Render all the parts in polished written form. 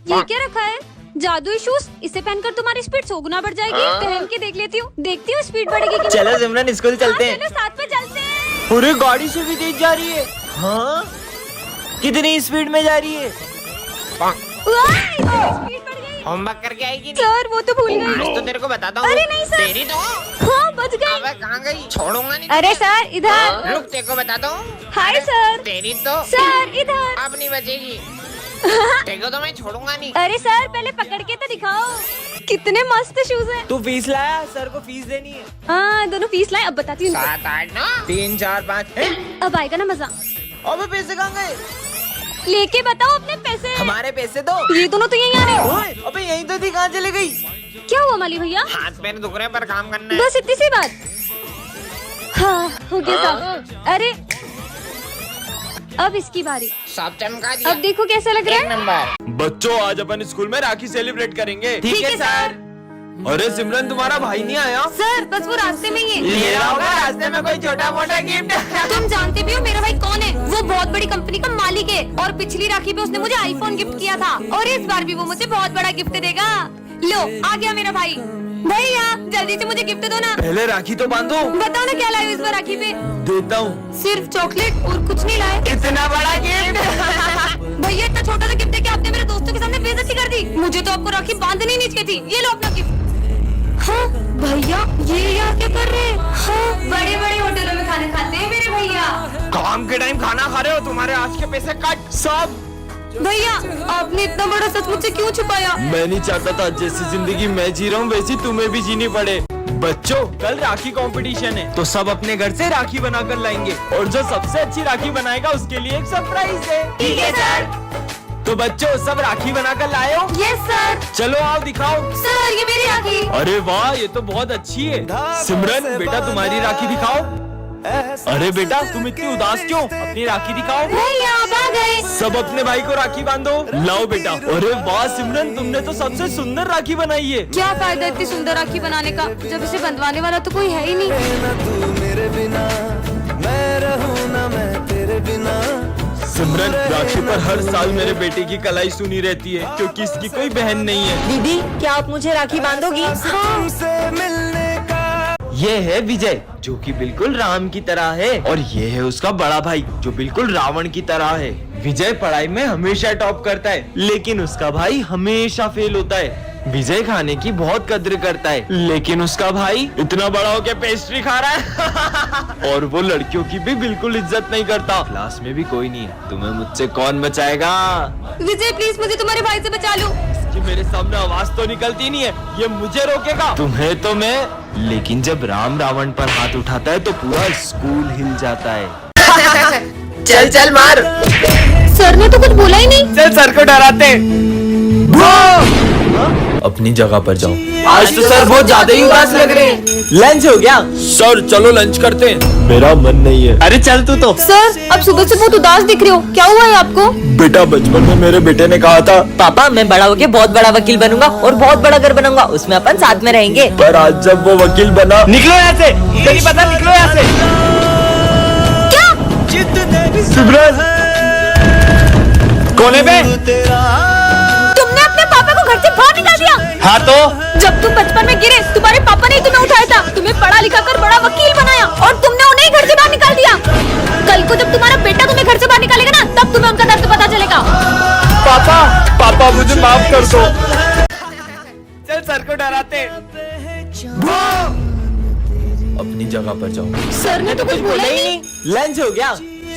ये क्या रखा है? जादुई शूज। इसे पहनकर तुम्हारी स्पीड 100 गुना बढ़ जाएगी। पहन के देख लेती हूँ, देखती हूँ स्पीड बढ़ेगी कि चलो सिमरन स्कूल चलते हैं। चलो साथ में चलते हैं। पूरे गाड़ी से भी तेज जा रही है। हाँ, कितनी स्पीड में जा रही है? स्पीड बढ़ गई। होमवर्क करके आएगी नहीं? सर वो तो भूल गई। आज तो तेरे को बताता हूँ। अरे नहीं सर। तेरी तो हाँ बच गई। अबे कहाँ गई? छोड़ूंगा नहीं। अरे सर इधर। रुक, तेरे को बताता हूँ। Hi sir. तेरी तो सर इधर। अब नहीं बचेगी। तेरे को तो मैं छोड़ूंगा नहीं। अरे सर पहले पकड़ के तो दिखाओ। कितने मस्त शूज हैं। तू फीस लाया? सर को फीस देनी है। हाँ दोनों फीस लाए, अब बताती हूँ। 7, 8, 9 3, 4, 5। अब आएगा ना मजा। अबे पैसे कहाँ गए? लेके बताओ अपने पैसे। हमारे पैसे दो। ये दोनों तो यहीं आ रहे हैं। ओए, अबे यहीं तो थी, कहाँ चले गई? क्या हुआ माली भैया? हाथ पैर दुख रहे पर काम करना है। बस इतनी सी बात। हाँ हो गया साहब। अरे अब इसकी बारी। सब चमका दिया। अब देखो कैसा लग रहा एक है। नंबर। बच्चों आज अपन स्कूल में राखी सेलिब्रेट करेंगे। ठीक है सर। अरे सिमरन तुम्हारा भाई नहीं आया? सर बस वो रास्ते में ही है। ले रहा होगा रास्ते में कोई छोटा मोटा गिफ्ट। तुम जानते भी हो मेरा भाई कौन है? वो बहुत बड़ी कंपनी का मालिक है और पिछली राखी पे उसने मुझे आईफोन गिफ्ट किया था और इस बार भी वो मुझे बहुत बड़ा गिफ्ट देगा। लो आ गया मेरा भाई। भैया जल्दी से मुझे गिफ्ट दो ना। पहले राखी तो बांधो। बताओ ना क्या लाए हो इस बार राखी पे? देता हूँ। सिर्फ चॉकलेट और कुछ नहीं लाए। इतना बड़ा गिफ्ट। भैया इतना छोटा सा गिफ्ट देके आपने मेरे दोस्तों के सामने बेइज्जती कर दी। मुझे तो आपको राखी बांधनी नहीं चाहिए थी। ये लो अपना गिफ्ट। हाँ भैया ये यहाँ क्या कर रहे हैं? हाँ बड़े बड़े होटलों में खाने खाते हैं मेरे भैया। काम के टाइम खाना खा रहे हो, तुम्हारे आज के पैसे कट सब। भैया आपने इतना बड़ा सच मुझसे क्यों छुपाया? मैं नहीं चाहता था जैसी जिंदगी मैं जी रहा हूँ वैसी तुम्हें भी जीनी पड़े। बच्चों कल राखी कंपटीशन है तो सब अपने घर से राखी बनाकर लाएंगे और जो सबसे अच्छी राखी बनाएगा उसके लिए एक सरप्राइज है। ठीक है सर। तो बच्चों सब राखी बनाकर लाए हो? Yes sir. चलो आओ दिखाओ। सर ये मेरी राखी। अरे वाह ये तो बहुत अच्छी है। सिमरन बेटा तुम्हारी राखी दिखाओ। अरे बेटा तुम इतनी उदास क्यों? अपनी राखी दिखाओ। भैया आप आ गए। सब अपने भाई को राखी बांधो। लाओ बेटा। अरे वाह सिमरन तुमने तो सबसे सुंदर राखी बनाई है। क्या फायदा इतनी सुंदर राखी बनाने का जब इसे बंधवाने वाला तो कोई है ही नहीं। सिमरन राखी पर हर साल मेरे बेटे की कलाई सुनी रहती है क्योंकि इसकी कोई बहन नहीं है। दीदी क्या आप मुझे राखी बांधोगी? ये है विजय जो कि बिल्कुल राम की तरह है और ये है उसका बड़ा भाई जो बिल्कुल रावण की तरह है। विजय पढ़ाई में हमेशा टॉप करता है लेकिन उसका भाई हमेशा फेल होता है। विजय खाने की बहुत कद्र करता है लेकिन उसका भाई इतना बड़ा होके पेस्ट्री खा रहा है और वो लड़कियों की भी बिल्कुल इज्जत नहीं करता। क्लास में भी कोई नहीं है, तुम्हें मुझसे कौन बचाएगा? विजय प्लीज मुझे तुम्हारे भाई से बचा लो। कि मेरे सामने आवाज तो निकलती नहीं है, ये मुझे रोकेगा? तुम्हें तो मैं, लेकिन जब राम रावण पर हाथ उठाता है तो पूरा स्कूल हिल जाता है। चल चल मार। सर ने तो कुछ बोला ही नहीं। चल सर को डराते। अपनी जगह पर जाओ। आज तो सर बहुत ज्यादा ही उदास लग रहे हैं। लंच हो गया? सर चलो लंच करते हैं। मेरा मन नहीं है। अरे चल तू तो। सर अब सुबह से बहुत उदास दिख रहे हो, क्या हुआ है आपको? बेटा बचपन में मेरे बेटे ने कहा था पापा मैं बड़ा होके बहुत बड़ा वकील बनूंगा और बहुत बड़ा घर बनाऊंगा, उसमें अपन साथ में रहेंगे। पर आज जब वो वकील बना। निकलो यहाँ से, मुझे नहीं पता, निकलो यहाँ से। सिमरन कौन है बे? तुमने अपने पापा को घर से बाहर निकाल दिया। हाँ तो जब तुम बचपन में गिरे तुम्हारे पापा ने तुम्हें उठाया था, तुम्हें पढ़ा लिखा कर बड़ा वकील बनाया और तुमने उन्हें घर से बाहर निकाल दिया। कल को जब तुम्हारा बेटा तुम्हें घर से बाहर निकालेगा ना तब तुम्हें उनका दर्द पता चलेगा। पापा पापा मुझे माफ कर दो। चल सर को डराते। अपनी जगह पर जाओ। सर ने तो कुछ बोला ही नहीं। लंच हो गया?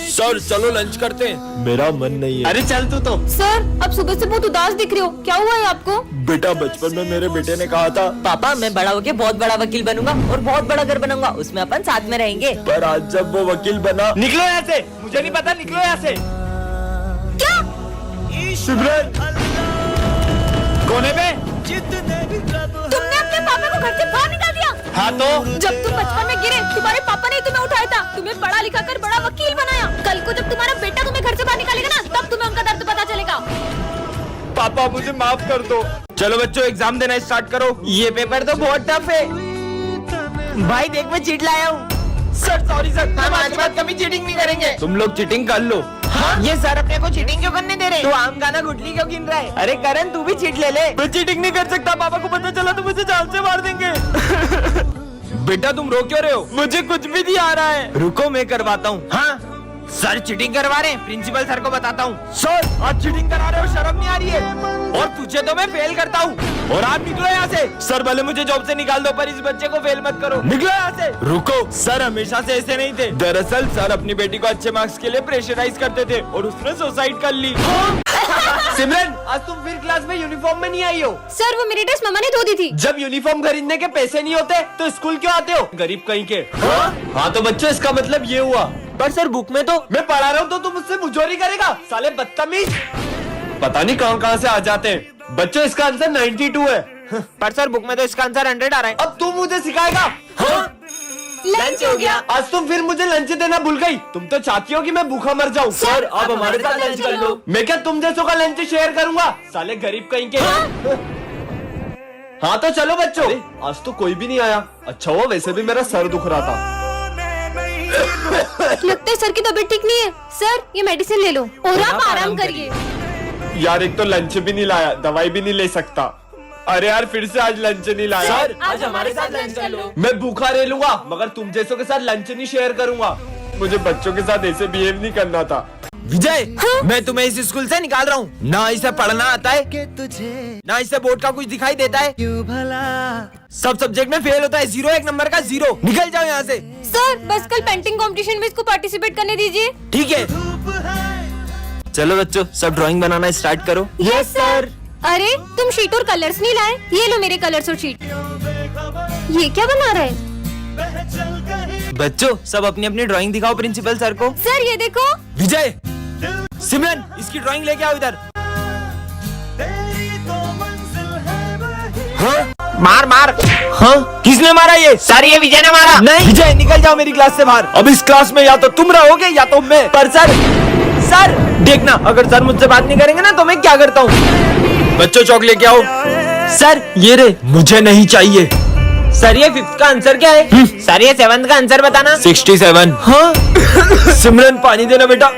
सर चलो लंच करते हैं। मेरा मन नहीं है। अरे चल तू तो। सर अब सुबह से बहुत उदास दिख रहे हो, क्या हुआ है आपको? बेटा बचपन में मेरे बेटे ने कहा था पापा मैं बड़ा होके बहुत बड़ा वकील बनूंगा और बहुत बड़ा घर बनाऊंगा, उसमें अपन साथ में रहेंगे। पर आज जब वो वकील बना। निकलो यहाँ से, मुझे नहीं पता, निकलो यहाँ से। क्या? सिमरन कौन है बे? तुमने अपने पापा को घर से बाहर निकाल दिया। हाँ तो जब तुम बचपन में गिरे तुम्हारे पापा ने तुम्हें उठाया था, तुम्हें पढ़ा लिखा कर बड़ा वकील बनाया। कल को जब तुम्हारा बेटा तुम्हें घर से बाहर निकालेगा ना तब तुम्हें उनका दर्द पता चलेगा। पापा मुझे माफ कर दो। चलो बच्चों एग्जाम देना स्टार्ट करो। ये पेपर तो बहुत टफ है। भाई देख मैं चीट लाया हूँ। सर सॉरी सर, हम आज के बाद कभी चीटिंग नहीं करेंगे। तुम लोग चीटिंग कर लो ये सर अपने को चीटिंग क्यों करने दे रहे? तू आम गाना गुटली क्यों गिन रहा है? अरे करण तू भी चीट ले ले। मैं चीटिंग नहीं कर सकता, पापा को पता चला तो मुझे जान से मार देंगे। बेटा तुम रो क्यों रहे हो? मुझे कुछ भी नहीं आ रहा है। रुको मैं करवाता हूँ। हाँ सर चीटिंग करवा रहे हैं, प्रिंसिपल सर को बताता हूँ। सर आप चीटिंग करा रहे हो, शर्म नहीं आ रही है? और तुझे तो मैं फेल करता हूँ। और आप निकलो यहाँ से। सर भले मुझे जॉब से निकाल दो पर इस बच्चे को फेल मत करो। निकलो यहाँ से। रुको, सर हमेशा से ऐसे नहीं थे। दरअसल सर अपनी बेटी को अच्छे मार्क्स के लिए प्रेशराइज करते थे और उसने सुसाइड कर ली। सिमरन आज तुम फिर क्लास में यूनिफॉर्म में नहीं आई हो। सर वो मेरी ड्रेस मम्मा ने धो दी थी। जब यूनिफॉर्म खरीदने के पैसे नहीं होते तो स्कूल क्यों आते हो, गरीब कहीं के? हाँ तो बच्चों इसका मतलब ये हुआ। पर सर बुक में तो मैं पढ़ा रहा हूँ तो तुम मुझसे मुझोरी करेगा, साले बदतमीज। पता नहीं कहाँ से आ जाते हैं। बच्चों इसका आंसर 92 है। पर सर बुक में तो इसका आंसर 100 आ रहा है। अब तू मुझे सिखाएगा? लंच हो गया। आज तुम फिर मुझे लंच देना भूल गई। तुम तो चाहती हो कि मैं भूखा मर जाऊँ। सर आप हमारे साथ लंच कर लो। मैं क्या तुम जैसों का लंच शेयर करूंगा, साले गरीब कहीं के। हाँ तो चलो बच्चों, आज तो कोई भी नहीं आया। अच्छा हुआ, वैसे भी मेरा सर दुख रहा था। लगता है सर की तबीयत ठीक नहीं है। सर ये मेडिसिन ले लो और आप आराम करिए। यार एक तो लंच भी नहीं लाया, दवाई भी नहीं ले सकता। अरे यार फिर से आज लंच नहीं लाया। सर आज हमारे साथ लंच कर लो। मैं भूखा रह लूंगा मगर तुम जैसों के साथ लंच नहीं शेयर करूंगा। मुझे बच्चों के साथ ऐसे बिहेव नहीं करना था। विजय मैं तुम्हें इस स्कूल से निकाल रहा हूँ। ना इसे पढ़ना आता है, ना इसे बोर्ड का कुछ दिखाई देता है। सब सब्जेक्ट में फेल होता है, 0 एक नंबर का 0। निकल जाओ यहाँ से। सर बस कल पेंटिंग कंपटीशन में इसको पार्टिसिपेट करने दीजिए। ठीक है चलो बच्चों सब ड्राइंग बनाना स्टार्ट करो। Yes sir. अरे तुम शीट और कलर्स नहीं लाए? ये लो मेरे कलर्स और शीट। ये क्या बना रहा है? बच्चों सब अपनी अपनी ड्राइंग दिखाओ प्रिंसिपल सर को। सर ये देखो। विजय सिमरन इसकी ड्राइंग लेके आओ इधर। हाँ मार मार। हाँ किसने मारा ये? सर ये विजय ने मारा। नहीं विजय निकल जाओ मेरी क्लास से बाहर। अब इस क्लास में या तो तुम रहोगे या तो मैं। पर सर देखना अगर सर मुझसे बात नहीं करेंगे ना तो मैं क्या करता हूँ। बच्चों चौक लेके आओ। सर ये रे मुझे नहीं चाहिए। सर ये 5th का आंसर क्या है? सर ये 7th का आंसर बताना। 67। हाँ सिमरन पानी देना बेटा।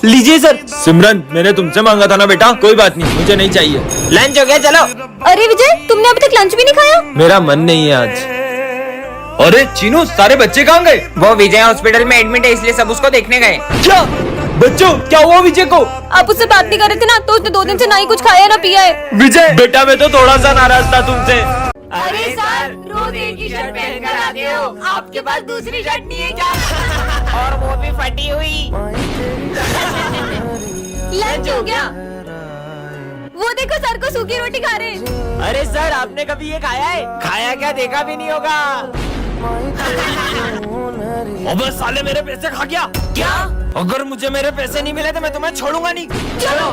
लीजिए सर। सिमरन मैंने तुमसे मांगा था ना बेटा, कोई बात नहीं मुझे नहीं चाहिए। लंच हो गया चलो। अरे विजय तुमने अभी तक लंच भी नहीं खाया? मेरा मन नहीं है आज। अरे चीनू सारे बच्चे कहाँ गए? वो विजय हॉस्पिटल में एडमिट है इसलिए सब उसको देखने गए। क्या बच्चों क्या हुआ विजय को? आप उससे बात नहीं कर रहे थे ना, तो उसने 2 दिन से ना ही कुछ खाया ना पिया है। विजय बेटा मैं तो थोड़ा सा नाराज था तुमसे। अरे सर रोज एक ही शर्ट पहन कर आते हो, आपके पास दूसरी शर्ट नहीं है क्या? और वो भी फटी हुई। लंच हो गया। वो देखो सर को सूखी रोटी खा रहे हैं। अरे सर आपने कभी ये खाया है? खाया क्या, देखा भी नहीं होगा। अबे साले मेरे पैसे खा गया। क्या? अगर मुझे मेरे पैसे नहीं मिले तो मैं तुम्हें छोड़ूंगा नहीं। चलो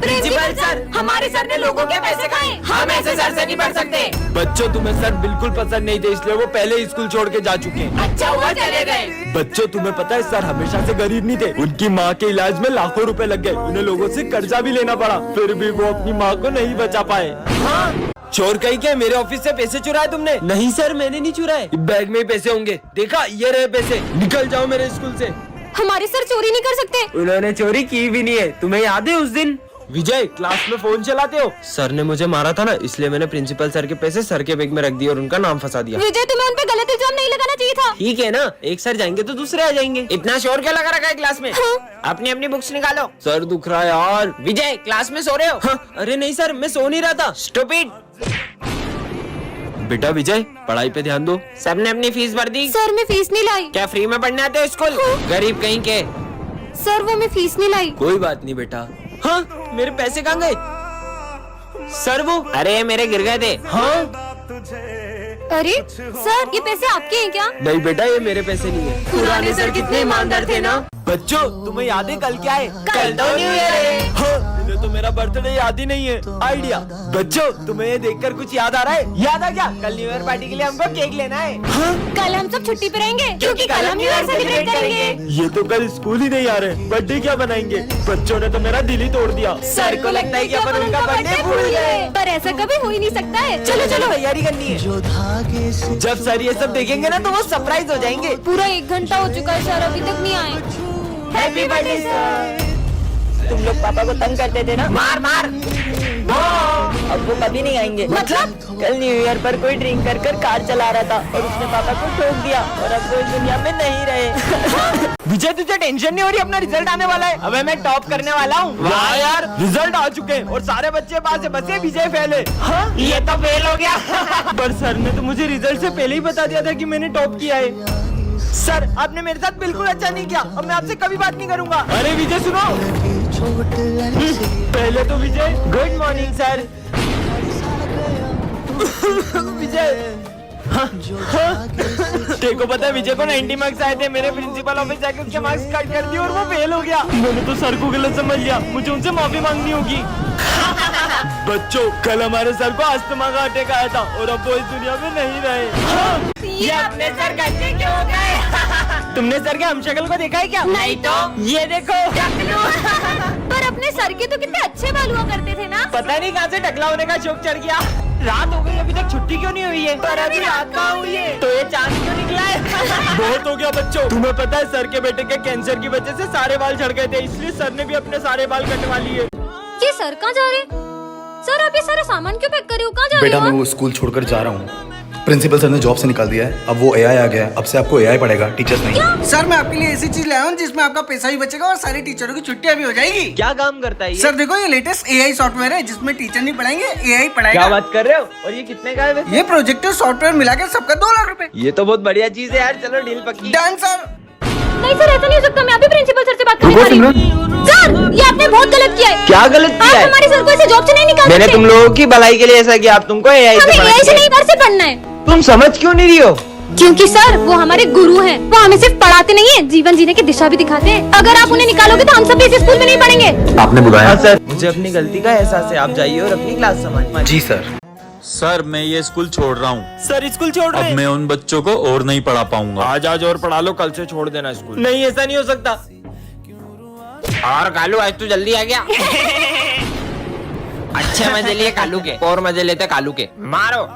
प्रिंसिपल सर, हमारे सर ने लोगों के पैसे खाए, हम ऐसे सर से नहीं पढ़ सकते। बच्चों तुम्हें सर बिल्कुल पसंद नहीं थे इसलिए वो पहले ही स्कूल छोड़ के जा चुके हैं। अच्छा हुआ चले गए। बच्चों तुम्हें पता है सर हमेशा से गरीब नहीं थे। उनकी माँ के इलाज में लाखों रुपए लग गए, उन्हें लोगों से कर्जा भी लेना पड़ा, फिर भी वो अपनी माँ को नहीं बचा पाए। हाँ? चोर कहीं के मेरे ऑफिस से पैसे चुराए तुमने? नहीं सर मैंने नहीं चुराए। बैग में ही पैसे होंगे, देखा ये रहे पैसे। निकल जाओ मेरे स्कूल से। हमारे सर चोरी नहीं कर सकते। उन्होंने चोरी की भी नहीं है, तुम्हें याद है उस दिन? विजय क्लास में फोन चलाते हो? सर ने मुझे मारा था ना, इसलिए मैंने प्रिंसिपल सर के पैसे सर के बैग में रख दिए और उनका नाम फंसा दिया। विजय तुम्हें उन पे गलत इल्जाम नहीं लगाना चाहिए था। ठीक है ना, एक सर जाएंगे तो दूसरे आ जाएंगे। इतना शोर क्या लगा रखा है क्लास में? अपनी अपनी बुक्स निकालो। सर दुख रहा है यार। विजय क्लास में सो रहे हो? हाँ, अरे नहीं सर मैं सो नहीं रहा था। स्टूपिड। बेटा विजय पढ़ाई पे ध्यान दो। सबने अपनी फीस भर दी? सर मैं फीस नहीं लाई। क्या फ्री में पढ़ने आते हो स्कूल? गरीब कहीं के। सर वो मैं फीस नहीं लाई। कोई बात नहीं बेटा। हाँ मेरे पैसे कहाँ गए? सर वो अरे मेरे गिर गए थे। हाँ अरे सर ये पैसे आपके हैं क्या? नहीं बेटा ये मेरे पैसे नहीं है। पुराने सर कितने ईमानदार थे ना। बच्चों तुम्हें याद है कल क्या है? कल तो न्यू ईयर है। हाँ, मुझे तो मेरा बर्थडे याद ही नहीं है। आइडिया। बच्चों तुम्हें ये देखकर कुछ याद आ रहा है? याद आ गया? कल न्यू ईयर पार्टी के लिए हमको केक लेना है। कल हम सब छुट्टी पे रहेंगे क्योंकि कल हम न्यू ईयर सेलिब्रेट करेंगे। ये तो कल स्कूल ही नहीं आ रहे, बर्थडे क्या बनाएंगे? बच्चों ने तो मेरा दिल ही तोड़ दिया। सर को लगता है कि अपन उनका बर्थडे भूल गए, पर ऐसा कभी हो ही नहीं सकता है। चलो चलो तैयारी करनी है। जब सर ये सब देखेंगे ना तो वो सरप्राइज हो जाएंगे। पूरा 1 घंटा हो चुका है सर अभी तक नहीं आए। Happy birthday sir. तुम लोग पापा को तंग करते थे ना, मार मार। अब वो कभी नहीं आएंगे। मतलब कल न्यू ईयर पर कोई ड्रिंक कर कर कार चला रहा था और उसने पापा को ठोक दिया और अब वो इस दुनिया में नहीं रहे। विजय तुझे टेंशन नहीं हो रही? अपना रिजल्ट आने वाला है, अबे मैं टॉप करने वाला हूँ। वाह यार, रिजल्ट आ चुके हैं और सारे बच्चे पास है, बस ये विजय फेल है। हाँ? ये तो फेल हो गया। पर सर ने तो मुझे रिजल्ट से पहले ही बता दिया था कि मैंने टॉप किया है। सर आपने मेरे साथ बिल्कुल अच्छा नहीं किया, अब मैं आपसे कभी बात नहीं करूंगा। अरे विजय सुनो। पहले तो विजय गुड मॉर्निंग सर। विजय तेरे को पता है विजय को 90 मार्क्स आए थे, मेरे प्रिंसिपल ऑफिस जाके उसके मार्क्स कट कर दिए और वो फेल हो गया। मैंने तो सर को गलत समझ लिया, मुझे उनसे माफी मांगनी होगी। बच्चों कल हमारे सर को अस्थमा का अटैक आया था और अब वो इस दुनिया में नहीं रहे। ये अपने सर कैसे क्यों हो गए? तुमने सर के हमशक्ल को देखा है क्या? नहीं तो। ये देखो। पर अपने सर के तो कितने अच्छे बाल हुआ करते थे ना। पता नहीं कहाँ से टकला होने का शौक चढ़ गया। रात हो गई, अभी तक छुट्टी क्यों नहीं हुई है? पर अभी रात कहाँ हुई है? तो ये चांद क्यों निकला है? बहुत हो गया बच्चों। तुम्हें पता है सर के बेटे के कैंसर की वजह से सारे बाल झड़ गए थे, इसलिए सर ने भी अपने सारे बाल कटवा लिए। ये सर कहाँ जा रहे? सर आप ये सारा सामान क्यों पैक कर रहे हो? कहाँ जा रहे बेटा हो? मैं वो स्कूल छोड़कर जा रहा हूँ। प्रिंसिपल सर ने जॉब से निकाल दिया है, अब वो एआई आ गया है, अब से आपको एआई पढ़ेगा, टीचर्स नहीं। सर मैं आपके लिए ऐसी चीज लाया हूँ जिसमें आपका पैसा भी बचेगा और सारी टीचरों की छुट्टियां भी हो जाएगी। क्या काम करता है ये? सर देखो ये लेटेस्ट एआई सॉफ्टवेयर है जिसमें टीचर नहीं पढ़ाएंगे, एआई क्या पढ़ाएगा। बात कर रहे हो? और ये कितने का है वैसे? ये प्रोजेक्टर सॉफ्टवेयर मिला के सबका 2 लाख रुपए। ये तो बहुत बढ़िया चीज है यार, चलो डील पक्की। Done sir. नहीं सर ऐसा नहीं हो सकता, मैं अभी प्रिंसिपल सर से बात करने वाली हूँ। सर ये आपने बहुत गलत किया है। क्या गलत आप किया है? हमारे सर को ऐसे जॉब से नहीं निकाल मैंने सकते। तुम लोगों की भलाई के लिए ऐसा किया, अब तुमको एआई से हमें पढ़ना एआई से चाहिए। नहीं घर से पढ़ना है। तुम समझ क्यों नहीं रही हो? क्योंकि सर वो हमारे गुरु हैं, वो हमें सिर्फ पढ़ाते नहीं है, जीवन जीने की दिशा भी दिखाते हैं। अगर आप उन्हें निकालोगे तो हम सब भी इस स्कूल में नहीं पढ़ेंगे। आपने बुलाया? हाँ सर, मुझे अपनी गलती का एहसास है, आप जाइए और अपनी क्लास संभालिए। जी सर। सर मैं ये स्कूल छोड़ रहा हूँ। सर स्कूल छोड़ रहे अब हैं? मैं उन बच्चों को और नहीं पढ़ा पाऊंगा। आज और पढ़ा लो, कल से छोड़ देना स्कूल। नहीं ऐसा नहीं हो सकता। और कालू आज तू जल्दी आ गया। अच्छे मजे लिए कालू के, और मजे लेते कालू के। मारो।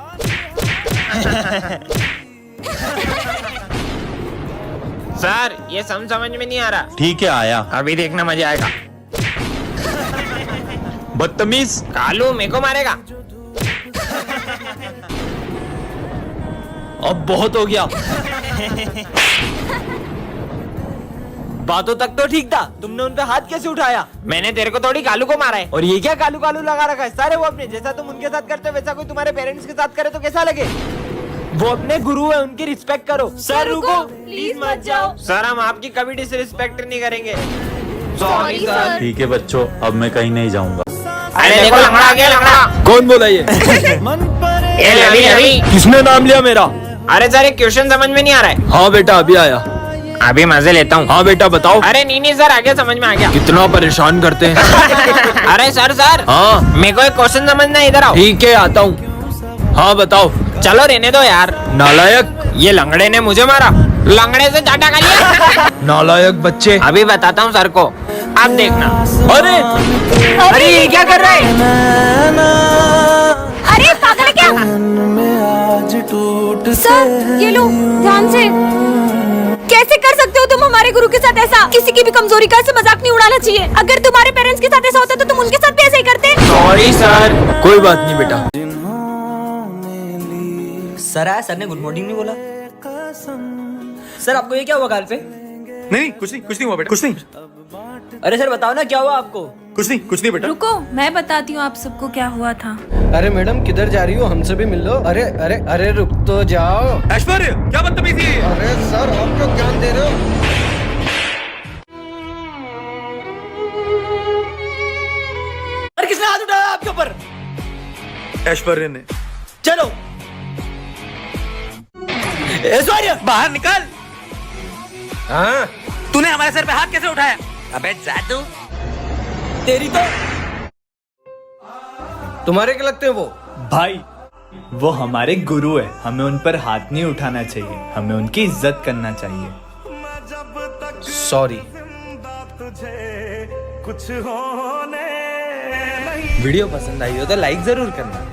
सर ये समझ में नहीं आ रहा। ठीक है आया। अभी देखना मजा आएगा। बदतमीज। कालू मेरे को मारेगा। अब बहुत हो गया। बातों तक तो ठीक था, तुमने उन पे हाथ कैसे उठाया? मैंने तेरे को थोड़ी कालू को मारा है। और ये क्या कालू कालू लगा रखा है? सारे वो अपने जैसा तुम उनके साथ करते हो वैसा कोई तुम्हारे पेरेंट्स के साथ करे तो कैसा लगे? वो अपने गुरु है, उनकी रिस्पेक्ट करो। सर रुको, प्लीज मत जाओ। सर हम आपकी कभी डिसरिस्पेक्ट नहीं करेंगे। Sorry sir. ठीक है बच्चों, अब मैं कहीं नहीं जाऊंगा। अरे देखो लंगड़ा आ गया, लंगड़ा। कौन बोला ये? ये रवि रवि। किसने नाम लिया मेरा? अरे सर एक क्वेश्चन समझ में नहीं आ रहा है। हाँ बेटा अभी आया। अभी मजे लेता हूँ। हाँ बेटा बताओ। अरे नहीं सर आगे समझ में आ गया। कितना परेशान करते हैं। अरे सर हाँ मेरे को एक क्वेश्चन समझना है, इधर आओ। ठीक है आता हूँ। हाँ बताओ। चलो रहने दो यार। नालायक। ये लंगड़े ने मुझे मारा, लंगड़े से चाटा खा लिया। नालायक बच्चे। अभी बताता हूँ सर को, आप देखना। अरे अरे ये क्या कर रहे हैं? अरे पागल है क्या? सर ये लो ध्यान से। कैसे कर सकते हो तुम हमारे गुरु के साथ ऐसा? किसी की भी कमजोरी का ऐसे मजाक नहीं उड़ाना चाहिए। अगर तुम्हारे पेरेंट्स के साथ ऐसा होता तो तुम उनके साथ भी ऐसे ही करते। Sorry sir. कोई बात नहीं बेटा। सर आया, सर ने गुड मॉर्निंग नहीं बोला। सर आपको ये क्या हुआ गाल पे? नहीं कुछ नहीं हुआ बेटा, कुछ नहीं। अरे सर बताओ ना क्या हुआ आपको? कुछ नहीं बेटा। रुको मैं बताती हूँ आप सबको क्या हुआ था। अरे मैडम किधर जा रही हो? हमसे भी मिल लो। अरे अरे अरे रुक तो जाओ। ऐश्वर्य क्या बदतमीजी है? अरे सर आप क्यों ज्ञान दे रहे हो? अरे किसने हाथ उठाया आपके ऊपर? ऐश्वर्य ने। चलो ऐश्वर्य बाहर निकल। हाँ तूने हमारे सर पे हाथ कैसे उठाया? अबे जादू। तेरी तो तुम्हारे क्या लगते हैं वो? भाई वो हमारे गुरु है, हमें उन पर हाथ नहीं उठाना चाहिए, हमें उनकी इज्जत करना चाहिए। सॉरी। वीडियो पसंद आई हो तो लाइक जरूर करना।